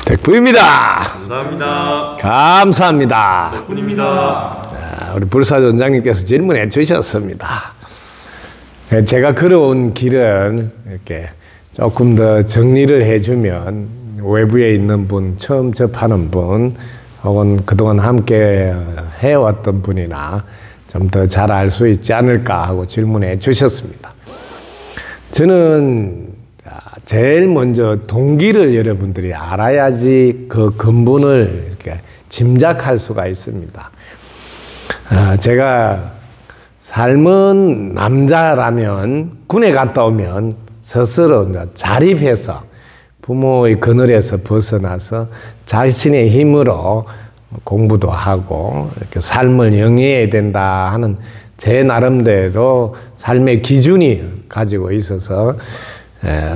덕분입니다. 감사합니다. 감사합니다. 덕분입니다. 우리 불사 원장님께서 질문해 주셨습니다. 제가 걸어온 길은 이렇게 조금 더 정리를 해주면 외부에 있는 분, 처음 접하는 분, 혹은 그동안 함께 해왔던 분이나 좀 더 잘 알 수 있지 않을까 하고 질문해 주셨습니다. 저는 제일 먼저 동기를 여러분들이 알아야지 그 근본을 이렇게 짐작할 수가 있습니다. 제가 삶은 남자라면 군에 갔다 오면 스스로 자립해서 부모의 그늘에서 벗어나서 자신의 힘으로 공부도 하고 이렇게 삶을 영위해야 된다 하는 제 나름대로 삶의 기준이 가지고 있어서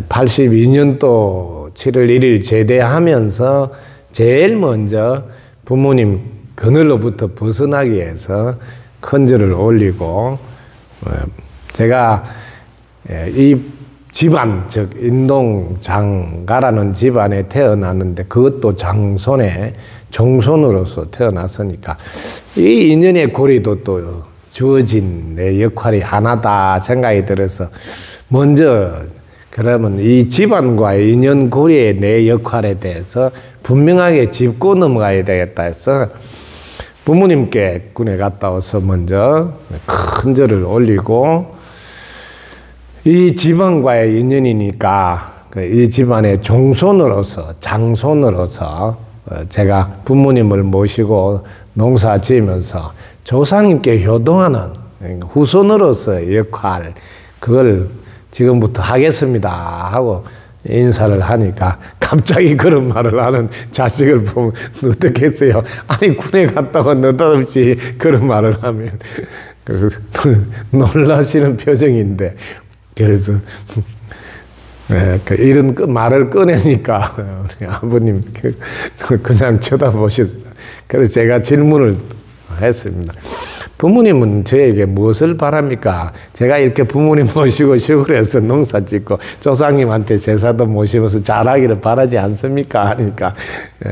82년도 7월 1일 제대하면서 제일 먼저 부모님 그늘로부터 벗어나기 위해서 큰절을 올리고, 제가 이 집안, 즉 인동장가라는 집안에 태어났는데 그것도 장손의 종손으로서 태어났으니까 이 인연의 고리도 또 주어진 내 역할이 하나다 생각이 들어서 먼저 그러면 이 집안과의 인연 고리의 내 역할에 대해서 분명하게 짚고 넘어가야 되겠다 해서 부모님께 군에 갔다 와서 먼저 큰 절을 올리고, 이 집안과의 인연이니까 이 집안의 종손으로서 장손으로서 제가 부모님을 모시고 농사 지으면서 조상님께 효동하는 후손으로서의 역할, 그걸 지금부터 하겠습니다 하고 인사를 하니까 갑자기 그런 말을 하는 자식을 보면 어떻겠어요? 아니 군에 갔다가 느닷없이 그런 말을 하면, 그래서 놀라시는 표정인데, 그래서 이런 말을 꺼내니까 우리 아버님 그냥 쳐다보셨어요. 그래서 제가 질문을 했습니다. 부모님은 저에게 무엇을 바랍니까? 제가 이렇게 부모님 모시고 시골에서 농사 짓고 조상님한테 제사도 모시면서 잘하기를 바라지 않습니까? 하니까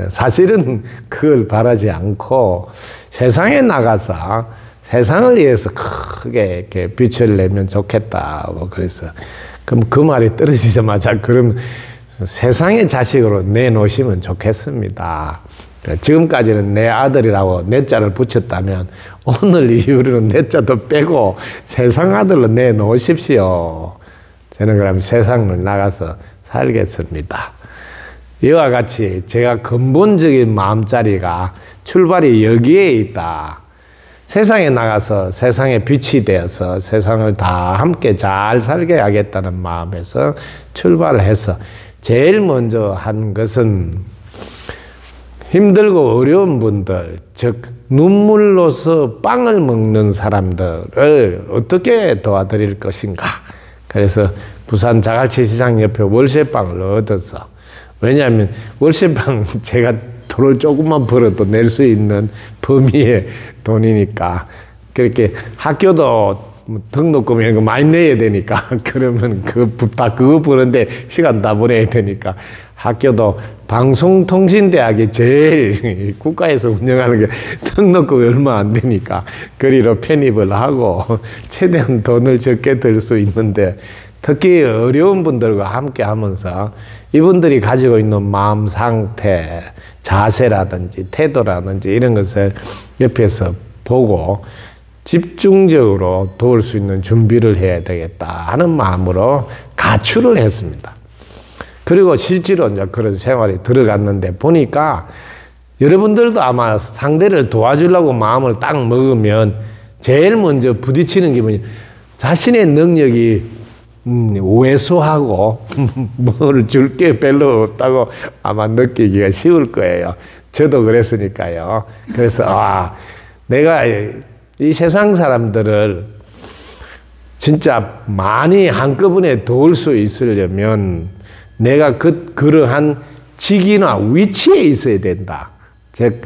사실은 그걸 바라지 않고 세상에 나가서 세상을 위해서 크게 이렇게 빛을 내면 좋겠다고 그래서, 그럼 그 말이 떨어지자마자 그럼 세상의 자식으로 내놓으시면 좋겠습니다. 지금까지는 내 아들이라고 내 자를 붙였다면 오늘 이후로는 내 자도 빼고 세상 아들로 내놓으십시오. 저는 그럼 세상을 나가서 살겠습니다. 이와 같이 제가 근본적인 마음자리가 출발이 여기에 있다. 세상에 나가서 세상의 빛이 되어서 세상을 다 함께 잘 살게 하겠다는 마음에서 출발을 해서 제일 먼저 한 것은 힘들고 어려운 분들, 즉 눈물로서 빵을 먹는 사람들을 어떻게 도와드릴 것인가. 그래서 부산 자갈치시장 옆에 월세방을 얻어서, 왜냐하면 월세방 제가 돈을 조금만 벌어도 낼 수 있는 범위의 돈이니까, 그렇게 학교도 등록금 이런 거 많이 내야 되니까 그러면 다 그거 버는데 시간 다 보내야 되니까, 학교도 방송통신대학이 제일 국가에서 운영하는 게 등록금이 얼마 안 되니까 그리로 편입을 하고 최대한 돈을 적게 들 수 있는데, 특히 어려운 분들과 함께 하면서 이분들이 가지고 있는 마음 상태, 자세라든지 태도라든지 이런 것을 옆에서 보고 집중적으로 도울 수 있는 준비를 해야 되겠다 하는 마음으로 가출을 했습니다. 그리고 실제로 이제 그런 생활이 들어갔는데 보니까 여러분들도 아마 상대를 도와주려고 마음을 딱 먹으면 제일 먼저 부딪히는 기분이 자신의 능력이 왜소하고 뭘 줄 게 별로 없다고 아마 느끼기가 쉬울 거예요. 저도 그랬으니까요. 그래서 내가 이 세상 사람들을 진짜 많이 한꺼번에 도울 수 있으려면 내가 그러한 직위나 위치에 있어야 된다. 즉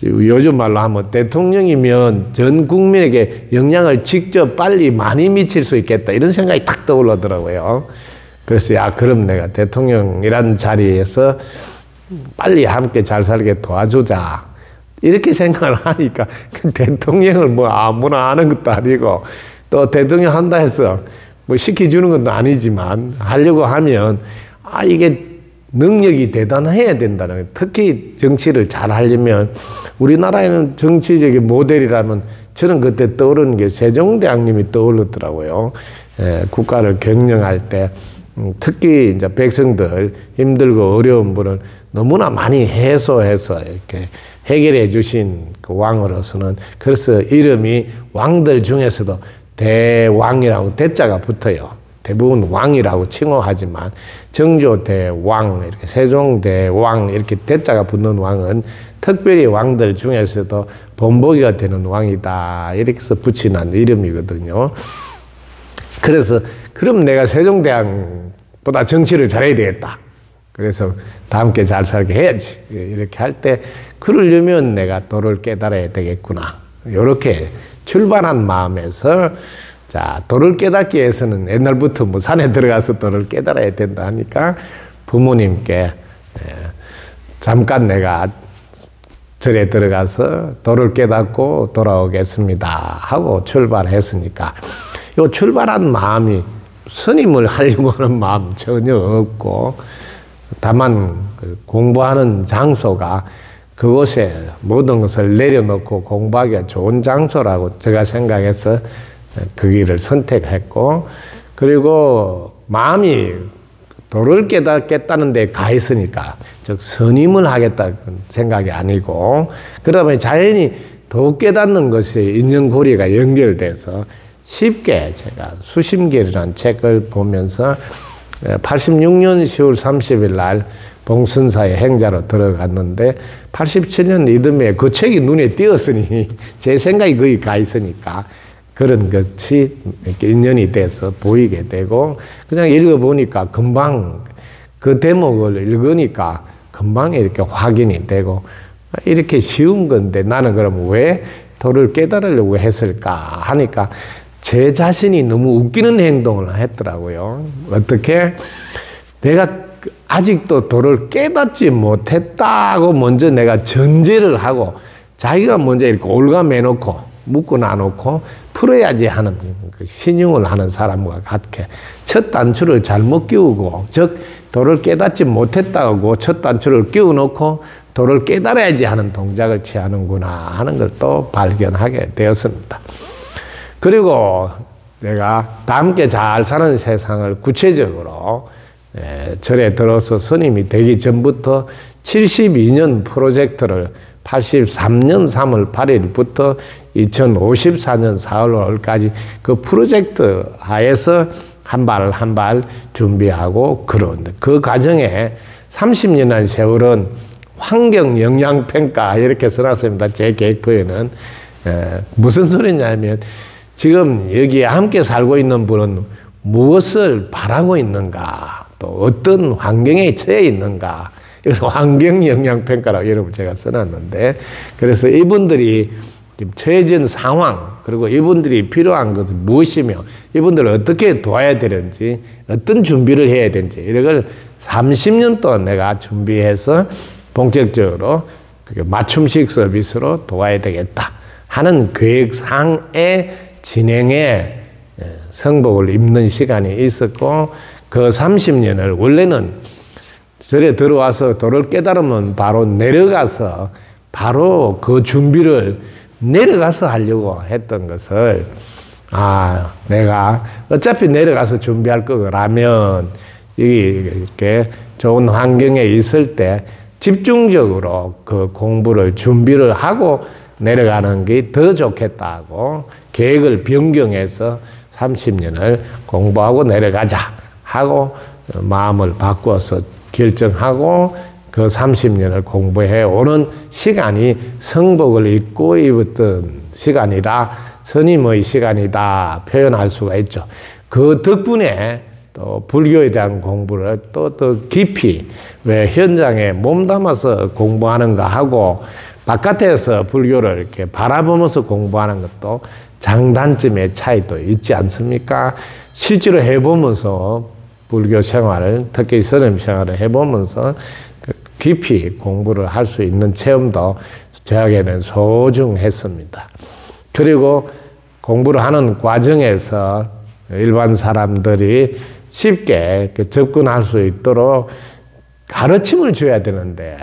요즘 말로 하면 대통령이면 전 국민에게 영향을 직접 빨리 많이 미칠 수 있겠다, 이런 생각이 탁 떠올르더라고요. 그래서 그럼 내가 대통령이란 자리에서 빨리 함께 잘 살게 도와주자. 이렇게 생각을 하니까 대통령을 뭐 아무나 하는 것도 아니고 또 대통령 한다 해서 뭐 시켜주는 것도 아니지만 하려고 하면 이게 능력이 대단해야 된다는 거예요. 특히 정치를 잘 하려면 우리나라에는 정치적인 모델이라면 저는 그때 떠오르는 게 세종대왕님이 떠오르더라고요. 국가를 경영할 때 특히 이제 백성들 힘들고 어려운 분을 너무나 많이 해소해서 이렇게 해결해 주신 그 왕으로서는 그래서 이름이 왕들 중에서도 대왕이라고 대자가 붙어요. 대부분 왕이라고 칭호하지만 정조대왕, 이렇게 세종대왕 이렇게 대자가 붙는 왕은 특별히 왕들 중에서도 본보기가 되는 왕이다. 이렇게 해서 붙이는 이름이거든요. 그래서 그럼 내가 세종대왕보다 정치를 잘해야 되겠다. 그래서 다 함께 잘 살게 해야지. 이렇게 할 때 그러려면 내가 도를 깨달아야 되겠구나. 이렇게 출발한 마음에서 자, 도를 깨닫기 위해서는 옛날부터 뭐 산에 들어가서 도를 깨달아야 된다 하니까 부모님께 잠깐 내가 절에 들어가서 도를 깨닫고 돌아오겠습니다 하고 출발했으니까 요 출발한 마음이 스님을 하려고 하는 마음 전혀 없고 다만 공부하는 장소가 그곳에 모든 것을 내려놓고 공부하기가 좋은 장소라고 제가 생각해서 그 길을 선택했고 그리고 마음이 도를 깨닫겠다는 데 가 있으니까 즉 스님을 하겠다 생각이 아니고 그러다 보니 자연히 도 깨닫는 것이 인연고리가 연결돼서 쉽게 제가 수심결이라는 책을 보면서 86년 10월 30일 날 봉순사의 행자로 들어갔는데 87년 이듬해 그 책이 눈에 띄었으니 제 생각이 거기 가 있으니까 그런 것이 이렇게 인연이 돼서 보이게 되고 그냥 읽어보니까 금방 그 대목을 읽으니까 금방 이렇게 확인이 되고 이렇게 쉬운 건데 나는 그럼 왜 도를 깨달으려고 했을까 하니까 제 자신이 너무 웃기는 행동을 했더라고요. 어떻게 내가 아직도 도를 깨닫지 못했다고 먼저 내가 전제를 하고 자기가 먼저 이렇게 올가매놓고 묶어놔놓고 풀어야지 하는 그 신용을 하는 사람과 같게 첫 단추를 잘못 끼우고 즉 도를 깨닫지 못했다고 첫 단추를 끼워놓고 도를 깨달아야지 하는 동작을 취하는구나 하는 걸 또 발견하게 되었습니다. 그리고 내가 다 함께 잘 사는 세상을 구체적으로 절에 들어서 스님이 되기 전부터 72년 프로젝트를 83년 3월 8일부터 2054년 4월 5일까지 그 프로젝트 하에서 한 발 한 발 준비하고 그러는데 그 과정에 30년의 세월은 환경영향평가 이렇게 써놨습니다. 제 계획표에는 무슨 소리냐면 지금 여기에 함께 살고 있는 분은 무엇을 바라고 있는가 또 어떤 환경에 처해 있는가 이걸 환경영향평가라고 여러분 제가 써놨는데 그래서 이분들이 지금 처해진 상황 그리고 이분들이 필요한 것은 무엇이며 이분들을 어떻게 도와야 되는지 어떤 준비를 해야 되는지 이런 걸 30년 동안 내가 준비해서 본격적으로 맞춤식 서비스로 도와야 되겠다 하는 계획상의 진행에 성복을 입는 시간이 있었고 그 30년을 원래는 절에 들어와서 도를 깨달으면 바로 내려가서 바로 그 준비를 내려가서 하려고 했던 것을 내가 어차피 내려가서 준비할 거라면 이렇게 좋은 환경에 있을 때 집중적으로 그 공부를 준비를 하고 내려가는 게 더 좋겠다고 계획을 변경해서 30년을 공부하고 내려가자 하고 마음을 바꾸어서 결정하고 그 30년을 공부해 오는 시간이 성복을 잊고 입었던 시간이라 스님의 시간이다 표현할 수가 있죠. 그 덕분에 또 불교에 대한 공부를 또 더 깊이 왜 현장에 몸담아서 공부하는가 하고 바깥에서 불교를 이렇게 바라보면서 공부하는 것도 장단점의 차이도 있지 않습니까? 실제로 해보면서 불교 생활을 특히 스님 생활을 해보면서 깊이 공부를 할 수 있는 체험도 저에게는 소중했습니다. 그리고 공부를 하는 과정에서 일반 사람들이 쉽게 접근할 수 있도록 가르침을 줘야 되는데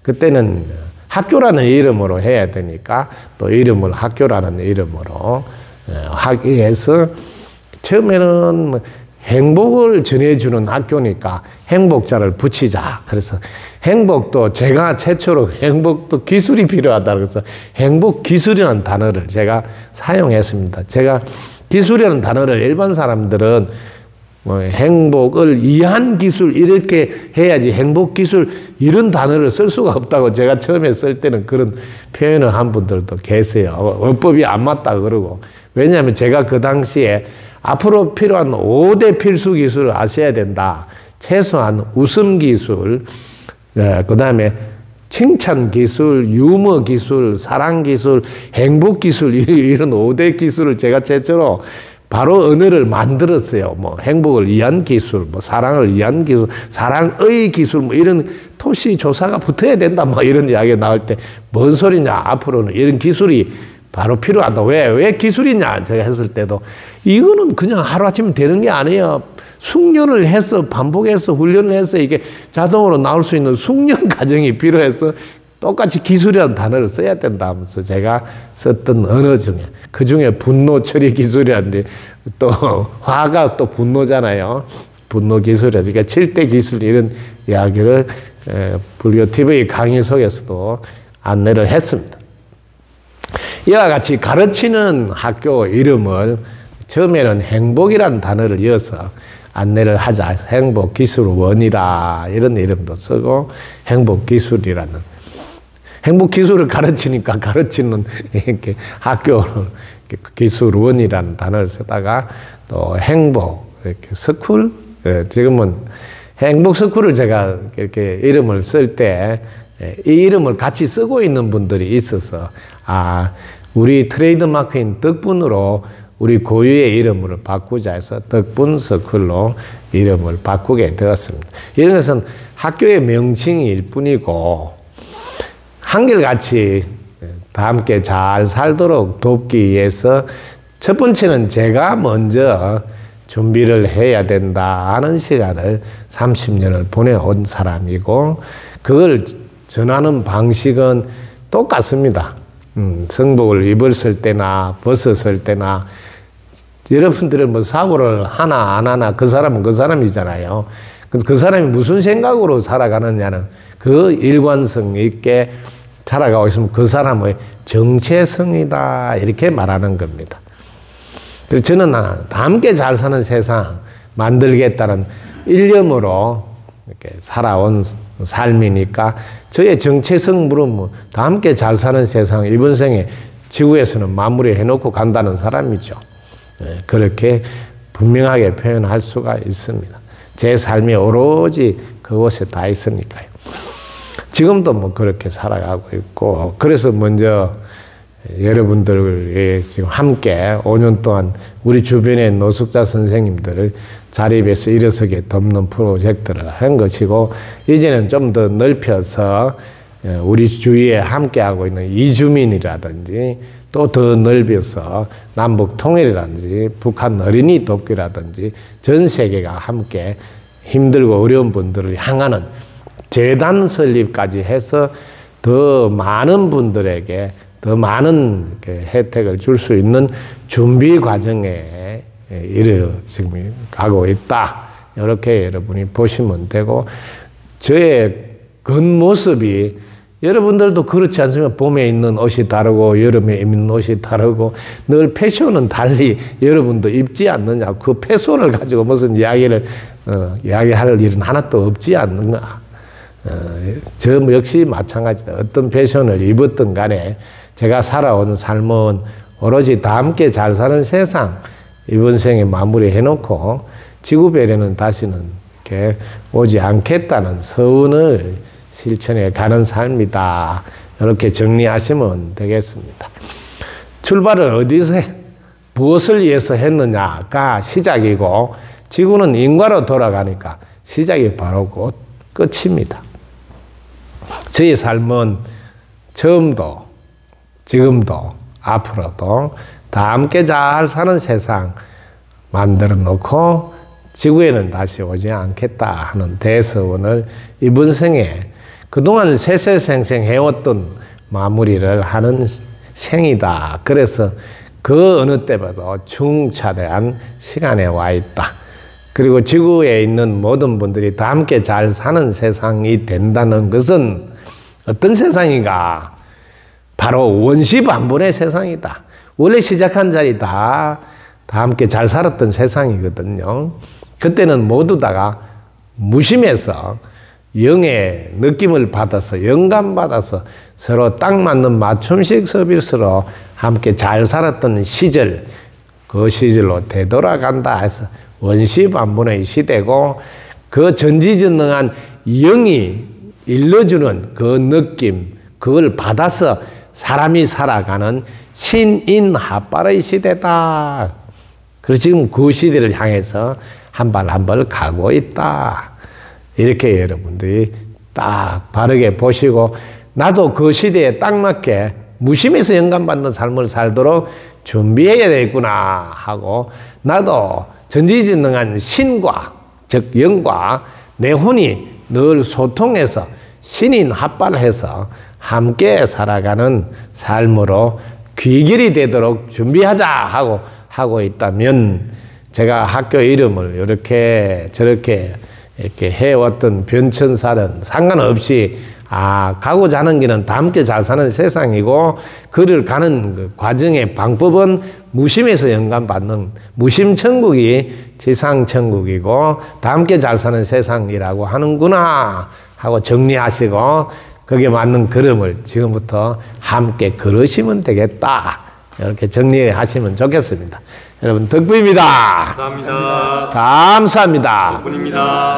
그때는 학교라는 이름으로 해야 되니까 또 이름을 학교라는 이름으로 하기 위해서 처음에는 행복을 전해주는 학교니까 행복자를 붙이자. 그래서 행복도 제가 최초로 행복도 기술이 필요하다. 그래서 행복 기술이라는 단어를 제가 사용했습니다. 제가 기술이라는 단어를 일반 사람들은 행복을 이해한 기술 이렇게 해야지 행복 기술 이런 단어를 쓸 수가 없다고 제가 처음에 쓸 때는 그런 표현을 한 분들도 계세요. 어법이 안 맞다 그러고. 왜냐하면 제가 그 당시에 앞으로 필요한 5대 필수 기술을 아셔야 된다. 최소한 웃음 기술, 그 다음에 칭찬 기술, 유머 기술, 사랑 기술, 행복 기술 이런 5대 기술을 제가 최초로 바로 언어를 만들었어요. 뭐 행복을 위한 기술, 뭐 사랑을 위한 기술, 사랑의 기술, 뭐 이런 토시 조사가 붙어야 된다. 뭐 이런 이야기가 나올 때 뭔 소리냐? 앞으로는 이런 기술이 바로 필요하다. 왜 기술이냐? 제가 했을 때도 이거는 그냥 하루아침에 되는 게 아니에요. 숙련을 해서 반복해서 훈련을 해서 이게 자동으로 나올 수 있는 숙련 과정이 필요해서 똑같이 기술이라는 단어를 써야 된다 하면서 제가 썼던 언어 중에 그 중에 분노 처리 기술이라는데 또 화가 또 분노잖아요. 분노 기술이라 그러니까 7대 기술 이런 이야기를 불교 TV 강의 속에서도 안내를 했습니다. 이와 같이 가르치는 학교 이름을 처음에는 행복이라는 단어를 이어서 안내를 하자. 행복기술원이라 이런 이름도 쓰고 행복기술이라는 행복기술을 가르치니까 가르치는 이렇게 학교를 기술원이라는 단어를 쓰다가 또 행복 이렇게 스쿨 지금은 행복 스쿨을 제가 이렇게 이름을 쓸 때 이 이름을 같이 쓰고 있는 분들이 있어서 우리 트레이드 마크인 덕분으로 우리 고유의 이름을 바꾸자 해서 덕분 스쿨로 이름을 바꾸게 되었습니다. 이런 것은 학교의 명칭일 뿐이고 한결같이 다 함께 잘 살도록 돕기 위해서 첫 번째는 제가 먼저 준비를 해야 된다 하는 시간을 30년을 보내온 사람이고 그걸 전하는 방식은 똑같습니다. 성복을 입었을 때나 벗었을 때나 여러분들은 뭐 사고를 하나 안 하나 그 사람은 그 사람이잖아요. 그 사람이 무슨 생각으로 살아가느냐는 그 일관성 있게 살아가고 있으면 그 사람의 정체성이다 이렇게 말하는 겁니다. 그래서 저는 다 함께 잘 사는 세상 만들겠다는 일념으로 이렇게 살아온 삶이니까 저의 정체성 물으면 다 함께 잘 사는 세상 이번 생에 지구에서는 마무리해 놓고 간다는 사람이죠. 그렇게 분명하게 표현할 수가 있습니다. 제 삶이 오로지 그곳에 다 있으니까요. 지금도 뭐 그렇게 살아가고 있고 그래서 먼저 여러분들이 지금 함께 5년 동안 우리 주변의 노숙자 선생님들을 자립해서 일어서게 돕는 프로젝트를 한 것이고 이제는 좀 더 넓혀서 우리 주위에 함께하고 있는 이주민이라든지 또 더 넓혀서 남북 통일이라든지 북한 어린이 돕기라든지 전 세계가 함께 힘들고 어려운 분들을 향하는 재단 설립까지 해서 더 많은 분들에게 더 많은 혜택을 줄 수 있는 준비 과정에 지금 가고 있다. 이렇게 여러분이 보시면 되고 저의 겉모습이 여러분들도 그렇지 않습니까? 봄에 입는 옷이 다르고 여름에 입는 옷이 다르고 늘 패션은 달리 여러분도 입지 않느냐. 그 패션을 가지고 무슨 이야기를 이야기할 일은 하나도 없지 않는가. 저 역시 마찬가지다. 어떤 패션을 입었든 간에 제가 살아온 삶은 오로지 다 함께 잘 사는 세상 이번 생에 마무리해 놓고 지구 배려는 다시는 이렇게 오지 않겠다는 서운을 실천해 가는 삶이다. 이렇게 정리하시면 되겠습니다. 출발을 어디서 무엇을 위해서 했느냐가 시작이고 지구는 인과로 돌아가니까 시작이 바로 곧 끝입니다. 저의 삶은 처음도 지금도 앞으로도 다 함께 잘 사는 세상 만들어 놓고 지구에는 다시 오지 않겠다 하는 대서원을 이번 생에 그동안 세세생생 해왔던 마무리를 하는 생이다. 그래서 그 어느 때보다 중차대한 시간에 와 있다. 그리고 지구에 있는 모든 분들이 다 함께 잘 사는 세상이 된다는 것은 어떤 세상인가? 바로 원시반본의 세상이다. 원래 시작한 자리 다 함께 잘 살았던 세상이거든요. 그때는 모두 다가 무심해서 영의 느낌을 받아서 영감받아서 서로 딱 맞는 맞춤식 서비스로 함께 잘 살았던 시절, 그 시절로 되돌아간다 해서 원시반본의 시대고 그 전지전능한 영이 일러주는 그 느낌, 그걸 받아서 사람이 살아가는 신인합발의 시대다. 그래서 지금 그 시대를 향해서 한 발 한 발 가고 있다. 이렇게 여러분들이 딱 바르게 보시고 나도 그 시대에 딱 맞게 무심해서 영감받는 삶을 살도록 준비해야 되겠구나 하고 나도 전지전능한 신과 즉 영과 내 혼이 늘 소통해서 신인 합발해서 함께 살아가는 삶으로 귀결이 되도록 준비하자 하고 있다면 제가 학교 이름을 이렇게 저렇게 이렇게 해왔던 변천사는 상관없이 가고자 하는 길은 다 함께 잘 사는 세상이고 그를 가는 그 과정의 방법은 무심에서 영감받는 무심천국이 지상천국이고 다 함께 잘 사는 세상이라고 하는구나 하고 정리하시고 거기에 맞는 걸음을 지금부터 함께 걸으시면 되겠다. 이렇게 정리하시면 좋겠습니다. 여러분 덕분입니다. 감사합니다. 감사합니다. 덕분입니다.